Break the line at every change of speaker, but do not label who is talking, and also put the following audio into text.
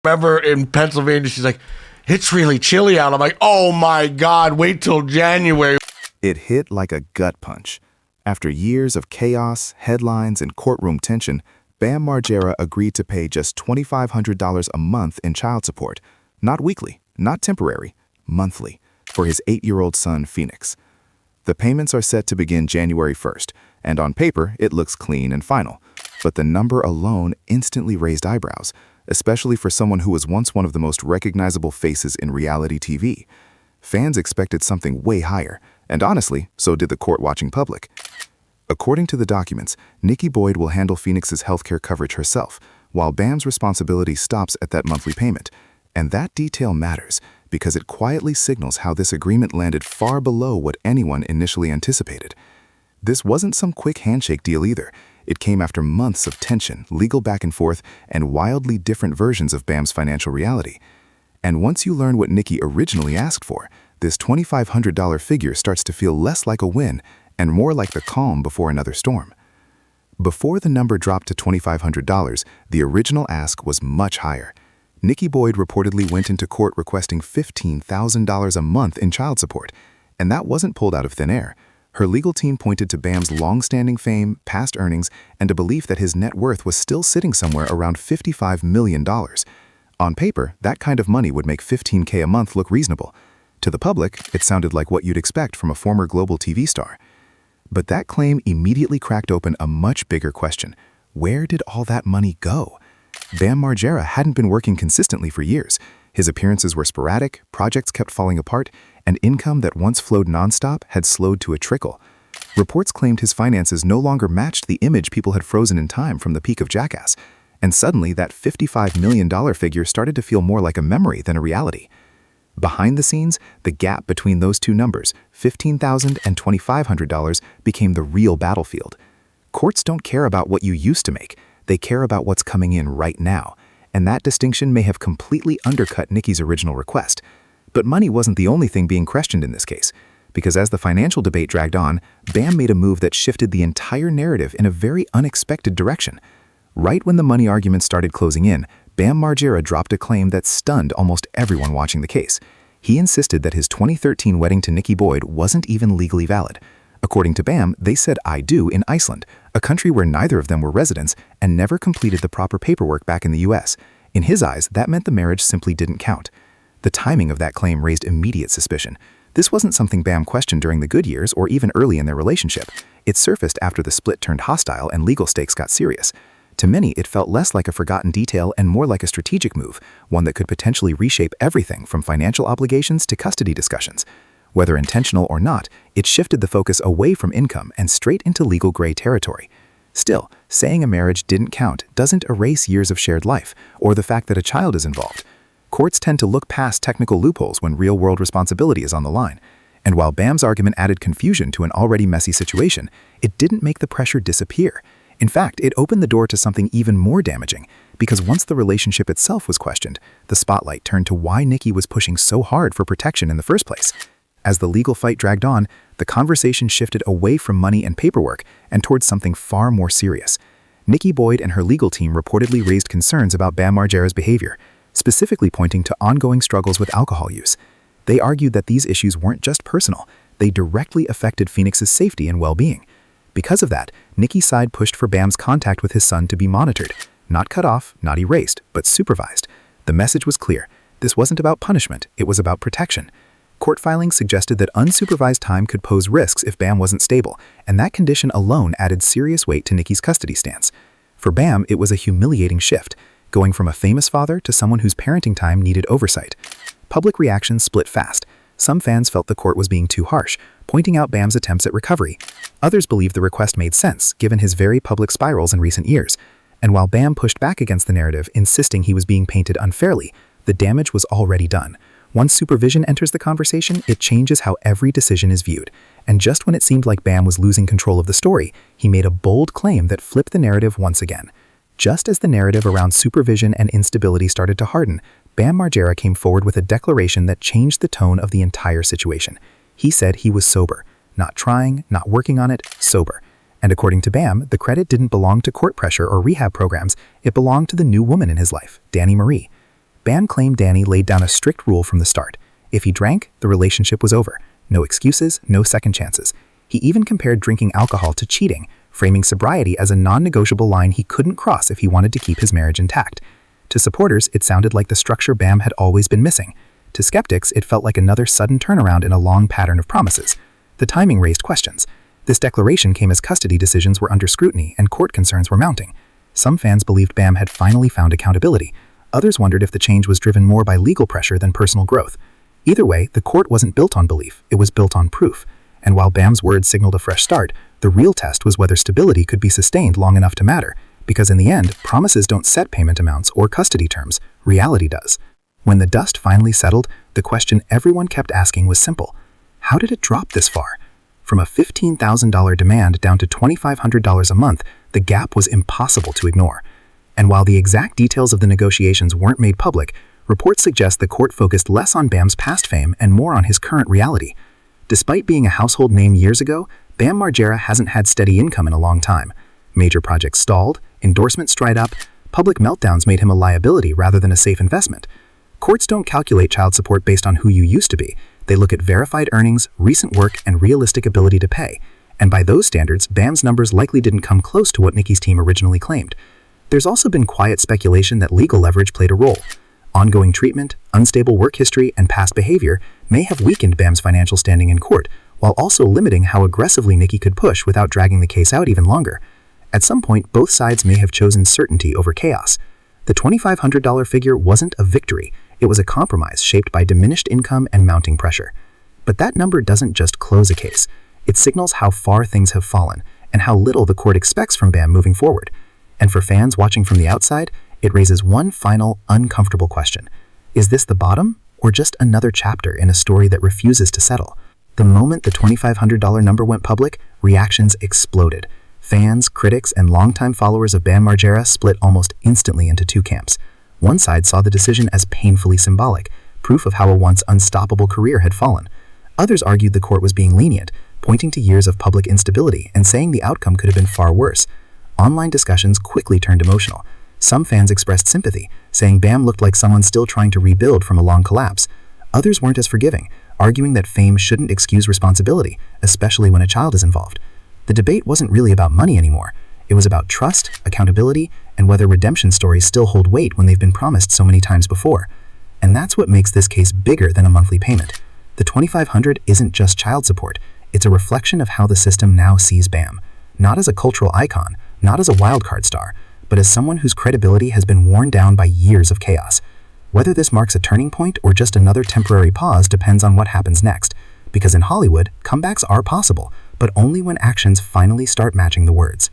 Remember in Pennsylvania, she's like, it's really chilly out. I'm like, oh my God, wait till January.
It hit like a gut punch. After years of chaos, headlines, and courtroom tension, Bam Margera agreed to pay just $2,500 a month in child support. Not weekly, not temporary, monthly, for his 8-year-old son, Phoenix. The payments are set to begin January 1st, and on paper, it looks clean and final. But the number alone instantly raised eyebrows, especially for someone who was once one of the most recognizable faces in reality TV. Fans expected something way higher, and honestly, so did the court-watching public. According to the documents, Nikki Boyd will handle Phoenix's healthcare coverage herself, while Bam's responsibility stops at that monthly payment. And that detail matters, because it quietly signals how this agreement landed far below what anyone initially anticipated. This wasn't some quick handshake deal either. It came after months of tension, legal back and forth, and wildly different versions of Bam's financial reality. And once you learn what Nikki originally asked for, this $2,500 figure starts to feel less like a win and more like the calm before another storm. Before the number dropped to $2,500, the original ask was much higher. Nikki Boyd reportedly went into court requesting $15,000 a month in child support, and that wasn't pulled out of thin air. Her legal team pointed to Bam's long-standing fame, past earnings, and a belief that his net worth was still sitting somewhere around $55 million. On paper, that kind of money would make $15K a month look reasonable. To the public, it sounded like what you'd expect from a former global TV star. But that claim immediately cracked open a much bigger question. Where did all that money go? Bam Margera hadn't been working consistently for years. His appearances were sporadic, projects kept falling apart, and income that once flowed nonstop had slowed to a trickle. Reports claimed his finances no longer matched the image people had frozen in time from the peak of Jackass. And suddenly, that $55 million figure started to feel more like a memory than a reality. Behind the scenes, the gap between those two numbers, $15,000 and $2,500, became the real battlefield. Courts don't care about what you used to make. They care about what's coming in right now. And that distinction may have completely undercut Nikki's original request. But money wasn't the only thing being questioned in this case, because as the financial debate dragged on, Bam made a move that shifted the entire narrative in a very unexpected direction. Right when the money argument started closing in, Bam Margera dropped a claim that stunned almost everyone watching the case. He insisted that his 2013 wedding to Nikki Boyd wasn't even legally valid. According to Bam, they said "I do" in Iceland, a country where neither of them were residents and never completed the proper paperwork back in the US. In his eyes, that meant the marriage simply didn't count. The timing of that claim raised immediate suspicion. This wasn't something Bam questioned during the good years or even early in their relationship. It surfaced after the split turned hostile and legal stakes got serious. To many, it felt less like a forgotten detail and more like a strategic move, one that could potentially reshape everything from financial obligations to custody discussions. Whether intentional or not, it shifted the focus away from income and straight into legal gray territory. Still, saying a marriage didn't count doesn't erase years of shared life or the fact that a child is involved. Courts tend to look past technical loopholes when real-world responsibility is on the line. And while Bam's argument added confusion to an already messy situation, it didn't make the pressure disappear. In fact, it opened the door to something even more damaging, because once the relationship itself was questioned, the spotlight turned to why Nikki was pushing so hard for protection in the first place. As the legal fight dragged on, the conversation shifted away from money and paperwork and towards something far more serious. Nikki Boyd and her legal team reportedly raised concerns about Bam Margera's behavior, specifically pointing to ongoing struggles with alcohol use. They argued that these issues weren't just personal, they directly affected Phoenix's safety and well-being. Because of that, Nikki's side pushed for Bam's contact with his son to be monitored, not cut off, not erased, but supervised. The message was clear. This wasn't about punishment, it was about protection. Court filings suggested that unsupervised time could pose risks if Bam wasn't stable, and that condition alone added serious weight to Nikki's custody stance. For Bam, it was a humiliating shift, going from a famous father to someone whose parenting time needed oversight. Public reactions split fast. Some fans felt the court was being too harsh, pointing out Bam's attempts at recovery. Others believed the request made sense, given his very public spirals in recent years. And while Bam pushed back against the narrative, insisting he was being painted unfairly, the damage was already done. Once supervision enters the conversation, it changes how every decision is viewed. And just when it seemed like Bam was losing control of the story, he made a bold claim that flipped the narrative once again. Just as the narrative around supervision and instability started to harden, Bam Margera came forward with a declaration that changed the tone of the entire situation. He said he was sober. Not trying, not working on it, sober. And according to Bam, the credit didn't belong to court pressure or rehab programs, it belonged to the new woman in his life, Danny Marie. Bam claimed Danny laid down a strict rule from the start. If he drank, the relationship was over. No excuses, no second chances. He even compared drinking alcohol to cheating, framing sobriety as a non-negotiable line he couldn't cross if he wanted to keep his marriage intact. To supporters, it sounded like the structure Bam had always been missing. To skeptics, it felt like another sudden turnaround in a long pattern of promises. The timing raised questions. This declaration came as custody decisions were under scrutiny and court concerns were mounting. Some fans believed Bam had finally found accountability. Others wondered if the change was driven more by legal pressure than personal growth. Either way, the court wasn't built on belief, it was built on proof. And while Bam's words signaled a fresh start, the real test was whether stability could be sustained long enough to matter. Because in the end, promises don't set payment amounts or custody terms, reality does. When the dust finally settled, the question everyone kept asking was simple. How did it drop this far? From a $15,000 demand down to $2,500 a month, the gap was impossible to ignore. And while the exact details of the negotiations weren't made public, reports suggest the court focused less on Bam's past fame and more on his current reality. Despite being a household name years ago, Bam Margera hasn't had steady income in a long time. Major projects stalled, endorsements dried up, public meltdowns made him a liability rather than a safe investment. Courts don't calculate child support based on who you used to be. They look at verified earnings, recent work, and realistic ability to pay. And by those standards, Bam's numbers likely didn't come close to what Nikki's team originally claimed. There's also been quiet speculation that legal leverage played a role. Ongoing treatment, unstable work history, and past behavior may have weakened Bam's financial standing in court, while also limiting how aggressively Nikki could push without dragging the case out even longer. At some point, both sides may have chosen certainty over chaos. The $2,500 figure wasn't a victory, it was a compromise shaped by diminished income and mounting pressure. But that number doesn't just close a case, it signals how far things have fallen and how little the court expects from Bam moving forward. And for fans watching from the outside, it raises one final, uncomfortable question. Is this the bottom, or just another chapter in a story that refuses to settle? The moment the $2,500 number went public, reactions exploded. Fans, critics, and longtime followers of Bam Margera split almost instantly into two camps. One side saw the decision as painfully symbolic, proof of how a once unstoppable career had fallen. Others argued the court was being lenient, pointing to years of public instability and saying the outcome could have been far worse. Online discussions quickly turned emotional. Some fans expressed sympathy, saying Bam looked like someone still trying to rebuild from a long collapse. Others weren't as forgiving, arguing that fame shouldn't excuse responsibility, especially when a child is involved. The debate wasn't really about money anymore. It was about trust, accountability, and whether redemption stories still hold weight when they've been promised so many times before. And that's what makes this case bigger than a monthly payment. The $2,500 isn't just child support, it's a reflection of how the system now sees Bam. Not as a cultural icon, not as a wildcard star, but as someone whose credibility has been worn down by years of chaos. Whether this marks a turning point or just another temporary pause depends on what happens next, because in Hollywood, comebacks are possible, but only when actions finally start matching the words.